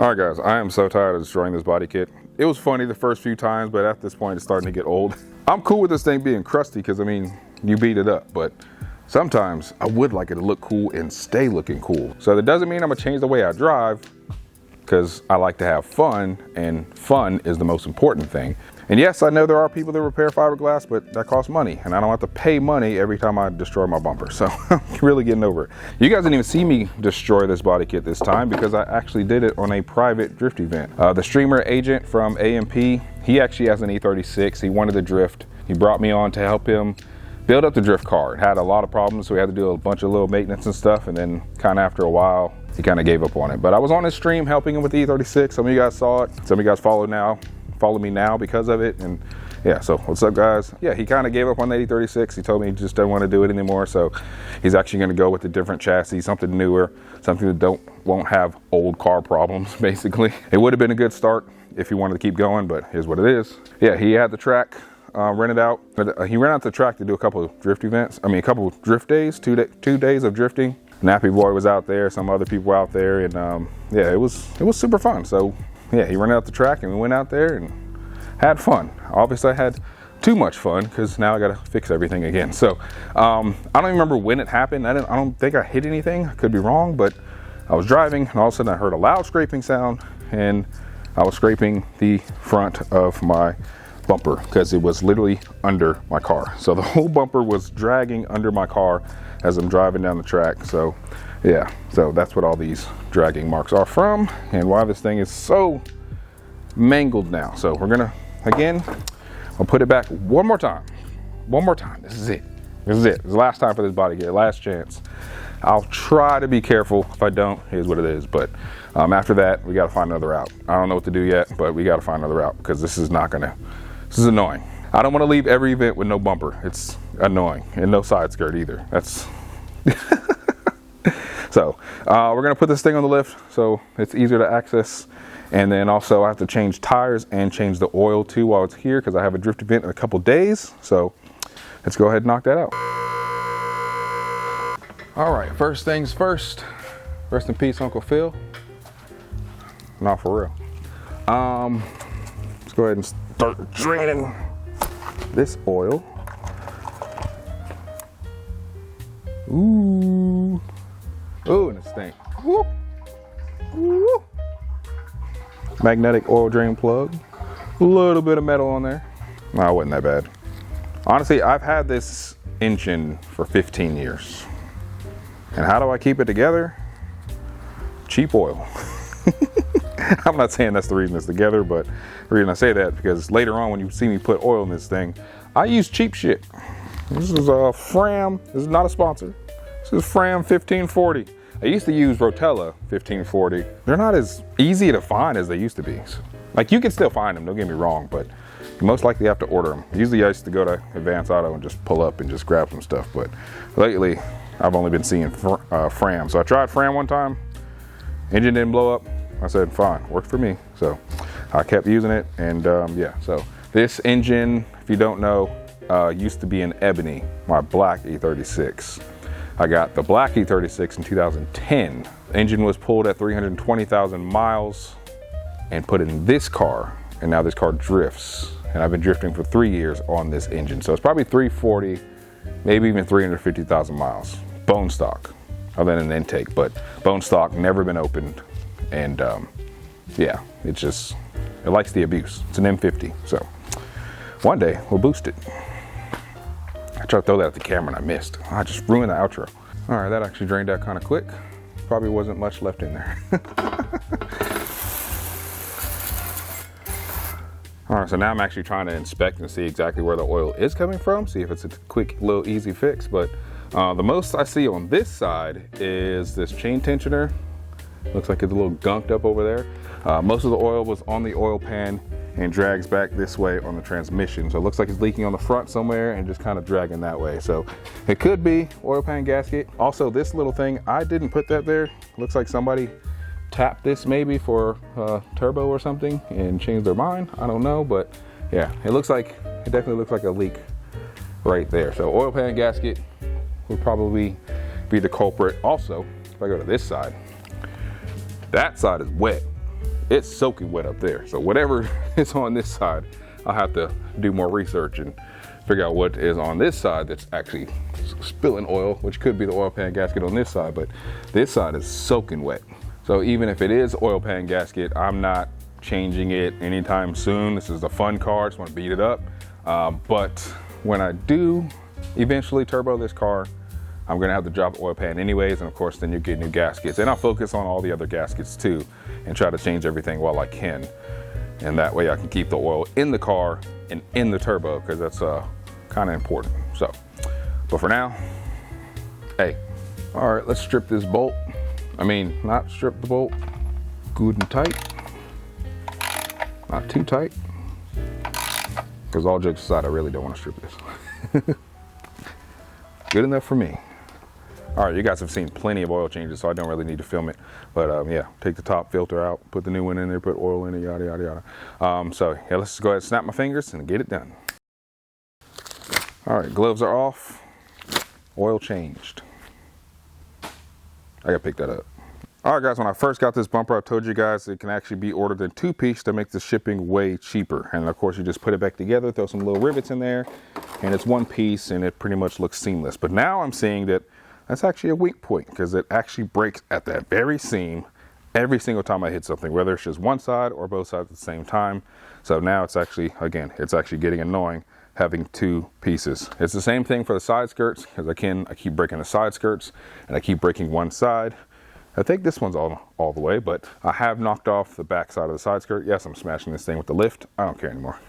All right, guys, I am so tired of destroying this body kit. It was funny the first few times, but at this point, it's starting to get old. I'm cool with this thing being crusty because, I mean, you beat it up, but sometimes I would like it to look cool and stay looking cool. So that doesn't mean I'm gonna change the way I drive, because I like to have fun, and fun is the most important thing. And yes, I know there are people that repair fiberglass, but that costs money, and I don't have to pay money every time I destroy my bumper. So I'm really getting over it. You guys didn't even see me destroy this body kit this time because I actually did it on a private drift event. The streamer agent from AMP, he actually has an E36. He wanted to drift. He brought me on to help him build up the drift car. It had a lot of problems, so we had to do a bunch of little maintenance and stuff, and then kind of after a while, he kind of gave up on it. But I was on his stream helping him with the E36. Some of you guys saw it. Some of you guys follow me now because of it. And yeah, so what's up, guys? Yeah, he kind of gave up on the E36. He told me he just doesn't want to do it anymore. So he's actually going to go with a different chassis, something newer, something that won't have old car problems, basically. It would have been a good start if he wanted to keep going, but here's what it is. Yeah, he had the track rented out. He rented out the track to do a couple of drift events. I mean, a couple of drift days, 2 days of drifting. Nappy Boy was out there, some other people out there, and yeah, it was super fun. So yeah, he rented out the track and we went out there and had fun. Obviously I had too much fun because now I gotta fix everything again. So I don't even remember when it happened. I don't think I hit anything. I could be wrong, but I was driving and all of a sudden I heard a loud scraping sound, and I was scraping the front of my bumper because it was literally under my car. So the whole bumper was dragging under my car as I'm driving down the track. So yeah, so that's what all these dragging marks are from and why this thing is so mangled now. So we're gonna, again, I'll put it back one more time. This is it. This is the last time for this body kit, last chance. I'll try to be careful. If I don't, here's what it is. But after that, we gotta find another route. I don't know what to do yet, but we gotta find another route because this is annoying. I don't want to leave every event with no bumper. It's annoying, and no side skirt either. That's so we're gonna put this thing on the lift so it's easier to access, and then also I have to change tires and change the oil too while it's here because I have a drift event in a couple days. So let's go ahead and knock that out. All right, first things first. Rest in peace, Uncle Phil. Not for real. Let's go ahead and start draining this oil. Ooh, and it stinks. Woo. Woo. Magnetic oil drain plug. A little bit of metal on there. No, it wasn't that bad. Honestly, I've had this engine for 15 years. And how do I keep it together? Cheap oil. I'm not saying that's the reason it's together, but the reason I say that because later on when you see me put oil in this thing, I use cheap shit. This is a Fram. This is not a sponsor. This is Fram 1540. I used to use Rotella 1540. They're not as easy to find as they used to be. Like, you can still find them, don't get me wrong, but you most likely have to order them. Usually I used to go to Advance Auto and just pull up and just grab some stuff, but lately I've only been seeing Fram. So I tried Fram one time, engine didn't blow up. I said, fine, worked for me. So I kept using it, and yeah, so this engine, if you don't know, used to be an ebony, my black E36. I got the black E36 in 2010. The engine was pulled at 320,000 miles and put in this car, and now this car drifts. And I've been drifting for 3 years on this engine. So it's probably 340, maybe even 350,000 miles. Bone stock, other than an intake, but bone stock, never been opened. And yeah, it likes the abuse. It's an M50, so one day we'll boost it. I tried to throw that at the camera and I missed. I just ruined the outro. All right, that actually drained out kind of quick. Probably wasn't much left in there. All right, so now I'm actually trying to inspect and see exactly where the oil is coming from, see if it's a quick, little easy fix. But the most I see on this side is this chain tensioner. Looks like it's a little gunked up over there. Most of the oil was on the oil pan and drags back this way on the transmission. So it looks like it's leaking on the front somewhere and just kind of dragging that way. So it could be oil pan gasket. Also, this little thing, I didn't put that there. Looks like somebody tapped this maybe for turbo or something and changed their mind. I don't know, but yeah, it definitely looks like a leak right there. So oil pan gasket would probably be the culprit. Also, if I go to this side, that side is wet. it's soaking wet up there. So whatever is on this side, I'll have to do more research and figure out what is on this side that's actually spilling oil, which could be the oil pan gasket on this side, but this side is soaking wet. So even if it is oil pan gasket, I'm not changing it anytime soon. This is a fun car, I just want to beat it up. But when I do eventually turbo this car, I'm gonna have to drop the oil pan anyways, and of course then you get new gaskets. And I'll focus on all the other gaskets too, and try to change everything while I can. And that way I can keep the oil in the car and in the turbo, because that's kind of important. So, but for now, hey, all right, let's strip this bolt. I mean, not strip the bolt, good and tight. Not too tight, because all jokes aside, I really don't want to strip this. Good enough for me. All right, you guys have seen plenty of oil changes, so I don't really need to film it. But yeah, take the top filter out, put the new one in there, put oil in it, yada, yada, yada. So yeah, let's just go ahead and snap my fingers and get it done. All right, gloves are off, oil changed. I gotta pick that up. All right guys, when I first got this bumper, I told you guys it can actually be ordered in 2-piece to make the shipping way cheaper. And of course you just put it back together, throw some little rivets in there, and it's 1 piece and it pretty much looks seamless. But now I'm seeing that that's actually a weak point, because it actually breaks at that very seam every single time I hit something, whether it's just one side or both sides at the same time. So now it's actually, again, it's actually getting annoying having 2 pieces. It's the same thing for the side skirts, because I keep breaking the side skirts and I keep breaking one side. I think this one's all the way, but I have knocked off the back side of the side skirt. Yes, I'm smashing this thing with the lift. I don't care anymore.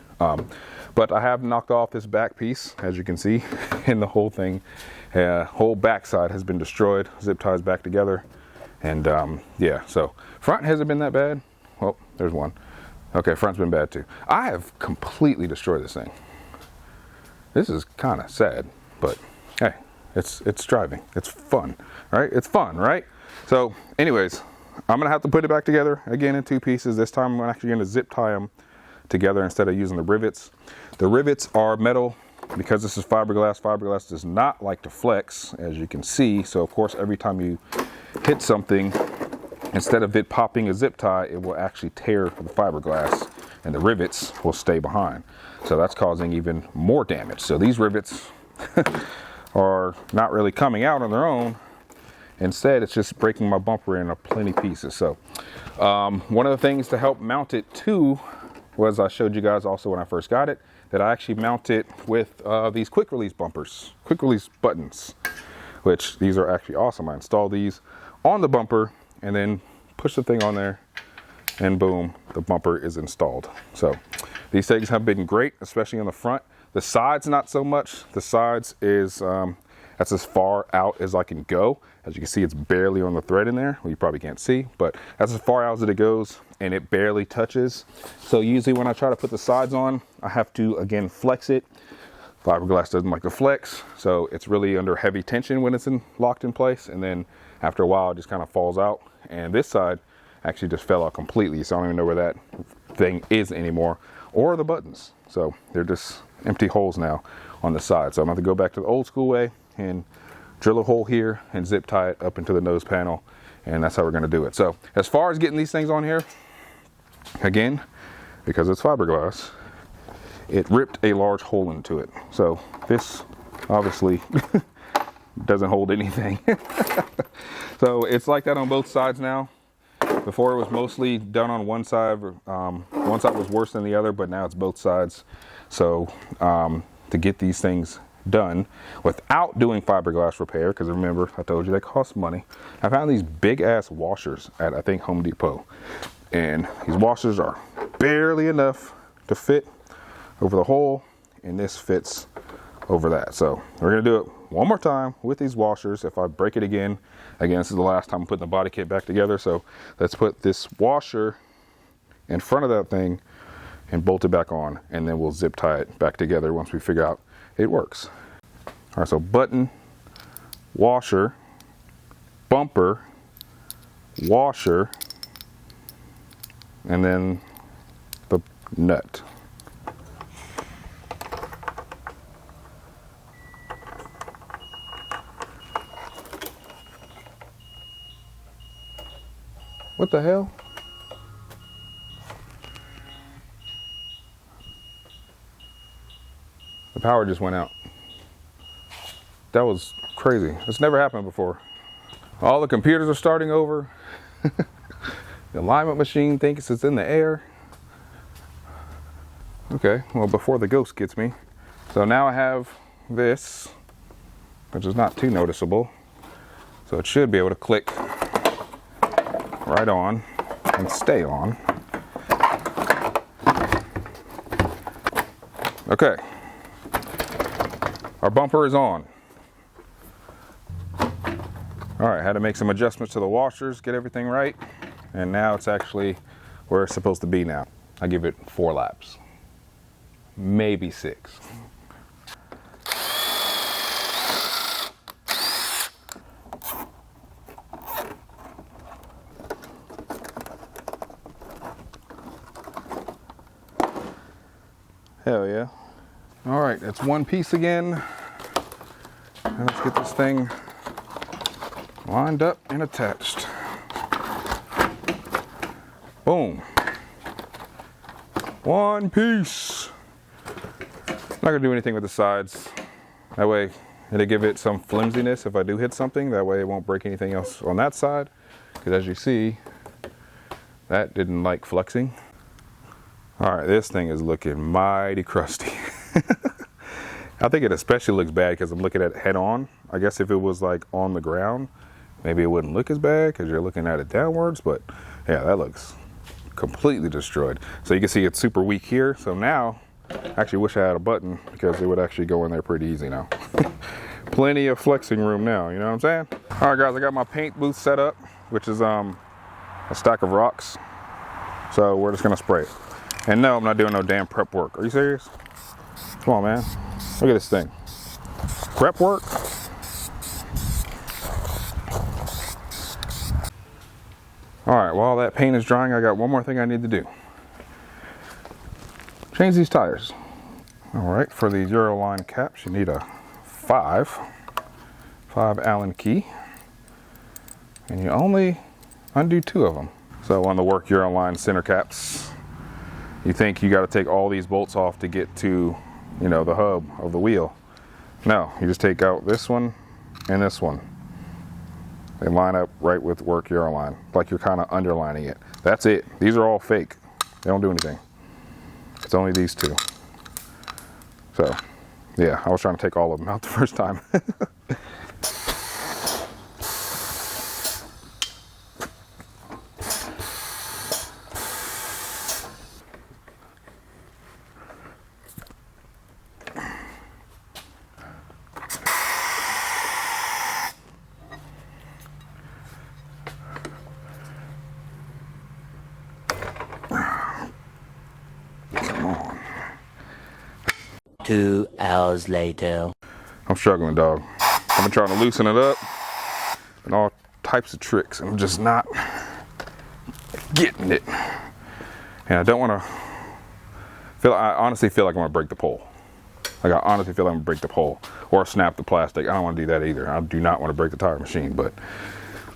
But I have knocked off this back piece, as you can see, and the whole thing, whole back side has been destroyed. Zip ties back together. And yeah, so front hasn't been that bad. Well, there's one. Okay, front's been bad too. I have completely destroyed this thing. This is kind of sad, but hey, it's driving. It's fun, right? It's fun, right? So anyways, I'm gonna have to put it back together again in 2 pieces. This time I'm actually gonna zip tie them together instead of using the rivets. The rivets are metal, because this is fiberglass. Fiberglass does not like to flex, as you can see. So of course, every time you hit something, instead of it popping a zip tie, it will actually tear the fiberglass and the rivets will stay behind. So that's causing even more damage. So these rivets are not really coming out on their own. Instead, it's just breaking my bumper in plenty pieces. So one of the things to help mount it too was, I showed you guys also when I first got it, that I actually mount it with these quick release bumpers, quick release buttons, which these are actually awesome. I install these on the bumper and then push the thing on there and boom, the bumper is installed. So these things have been great, especially on the front. The sides, not so much. The sides is, that's as far out as I can go. As you can see, it's barely on the thread in there. Well, you probably can't see, but that's as far out as it goes, and it barely touches. So usually when I try to put the sides on, I have to, again, flex it. Fiberglass doesn't like to flex, so it's really under heavy tension when it's locked in place, and then after a while, it just kind of falls out. And this side actually just fell out completely, so I don't even know where that thing is anymore, or the buttons. So they're just empty holes now on the side. So I'm going to go back to the old school way and drill a hole here and zip tie it up into the nose panel, and that's how we're going to do it. So as far as getting these things on here, again, because it's fiberglass, it ripped a large hole into it. So this obviously doesn't hold anything. So it's like that on both sides now. Before it was mostly done on one side. One side was worse than the other, but now it's both sides. So to get these things done without doing fiberglass repair, because remember I told you they cost money, I found these big ass washers at, I think, Home Depot, and these washers are barely enough to fit over the hole, and this fits over that. So we're gonna do it one more time with these washers. If I break it again, this is the last time I'm putting the body kit back together. So let's put this washer in front of that thing and bolt it back on, and then we'll zip tie it back together once we figure out it works. All right, so button, washer, bumper, washer, and then the nut. What the hell? The power just went out. That was crazy. It's never happened before. All the computers are starting over. The alignment machine thinks it's in the air. Okay, well, before the ghost gets me. So now I have this, which is not too noticeable. So it should be able to click right on and stay on. Okay, our bumper is on. All right, had to make some adjustments to the washers, get everything right. And now it's actually where it's supposed to be now. I give it 4 laps, maybe 6. Hell yeah. All right, that's one piece again. And let's get this thing lined up and attached. Boom. One piece. Not gonna do anything with the sides. That way it'll give it some flimsiness if I do hit something. That way it won't break anything else on that side. Because as you see, that didn't like flexing. All right, this thing is looking mighty crusty. I think it especially looks bad because I'm looking at it head on. I guess if it was like on the ground, maybe it wouldn't look as bad because you're looking at it downwards, but yeah, that looks completely destroyed. So you can see it's super weak here. So now, I actually wish I had a button because it would actually go in there pretty easy now. Plenty of flexing room now, you know what I'm saying? All right guys, I got my paint booth set up, which is a stack of rocks. So we're just gonna spray it. And no, I'm not doing no damn prep work. Are you serious? Come on, man. Look at this thing. Prep work? All right, while that paint is drying, I got one more thing I need to do. Change these tires. All right, for these Euroline caps, you need a 5 Allen key. And you only undo 2 of them. So on the work Euroline center caps, you think you got to take all these bolts off to get to, you know, the hub of the wheel. No, you just take out this one and this one. They line up right with work Euroline, like you're kind of underlining it. That's it. These are all fake. They don't do anything. It's only these 2. So, yeah, I was trying to take all of them out the first time. Come on. 2 hours later. I'm struggling, dog. I've been trying to loosen it up and all types of tricks. I'm just not getting it. And I don't want to I honestly feel like I'm gonna break the pole. Like I honestly feel like I'm gonna break the pole or snap the plastic. I don't want to do that either. I do not want to break the tire machine, but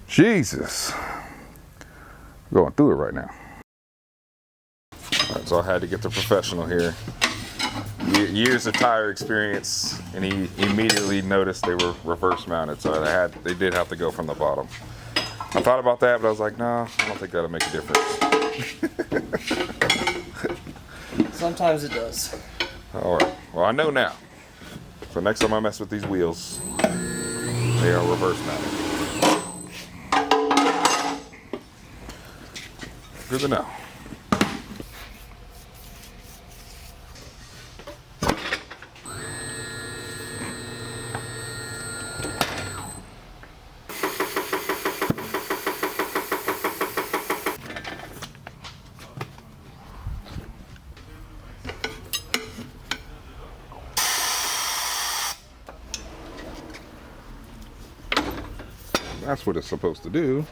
Jesus, I'm going through it right now. All right, so I had to get the professional here. Years of tire experience, and he immediately noticed they were reverse mounted, so they did have to go from the bottom. I thought about that, but I was like, no, I don't think that'll make a difference. Sometimes it does. All right, well I know now. So next time I mess with these wheels, they are reverse mounted. Good to know. That's what it's supposed to do.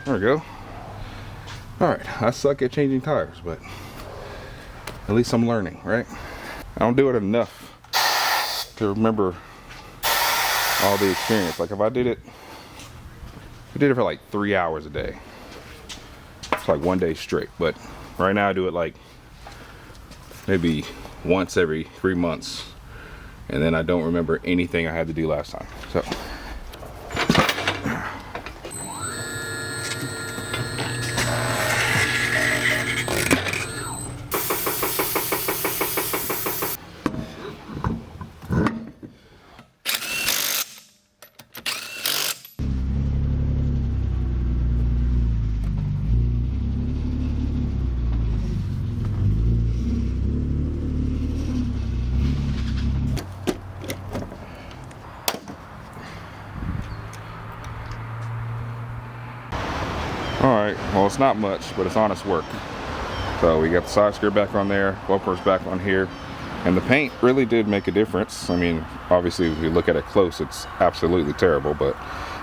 There we go. All right, I suck at changing tires, but at least I'm learning, right? I don't do it enough to remember all the experience. Like if I did it for like 3 hours a day, It's like 1 day straight, but right now I do it like maybe once every 3 months, and then I don't remember anything I had to do last time. So alright, well it's not much, but it's honest work. So we got the side skirt back on there, bumpers back on here, and the paint really did make a difference. I mean, obviously if you look at it close, it's absolutely terrible, but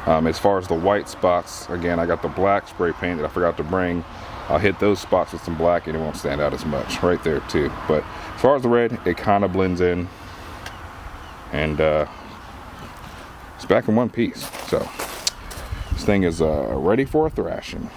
as far as the white spots, again, I got the black spray paint that I forgot to bring. I'll hit those spots with some black and it won't stand out as much right there too. But as far as the red, it kind of blends in, and it's back in one piece. So this thing is ready for a thrashing.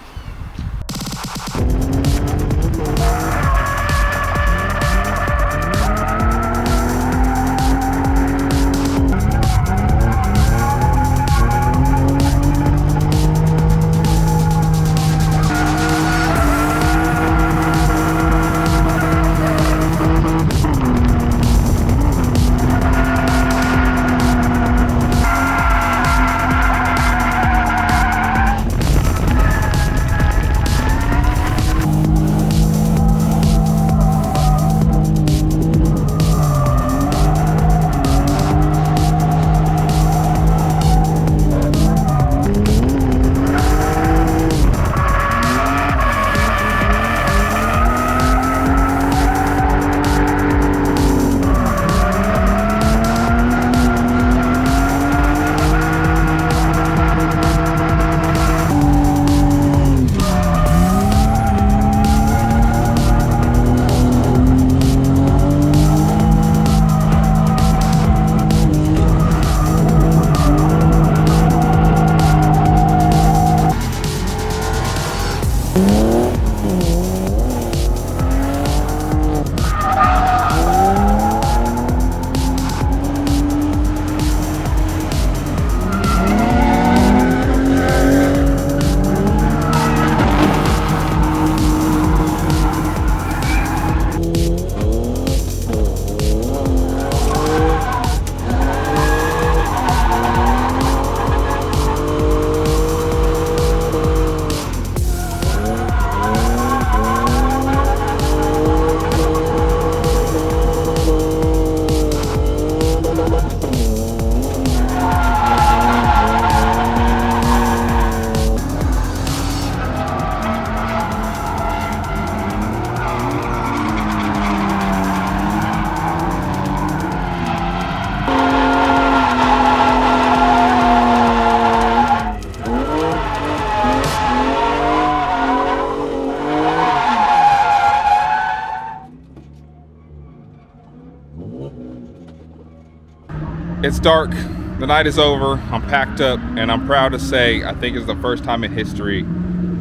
It's dark, the night is over, I'm packed up, and I'm proud to say I think it's the first time in history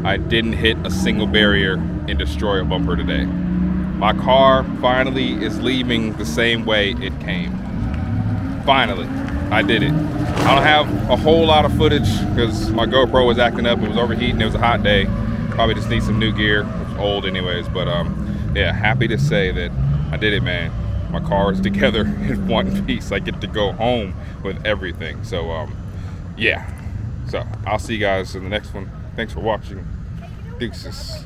I didn't hit a single barrier and destroy a bumper today. My car finally is leaving the same way it came. Finally, I did it. I don't have a whole lot of footage because my GoPro was acting up, it was overheating, it was a hot day. Probably just need some new gear, it's old anyways, but yeah, happy to say that I did it, man. My car is together in one piece. I get to go home with everything. So yeah. So I'll see you guys in the next one. Thanks for watching. Deuces.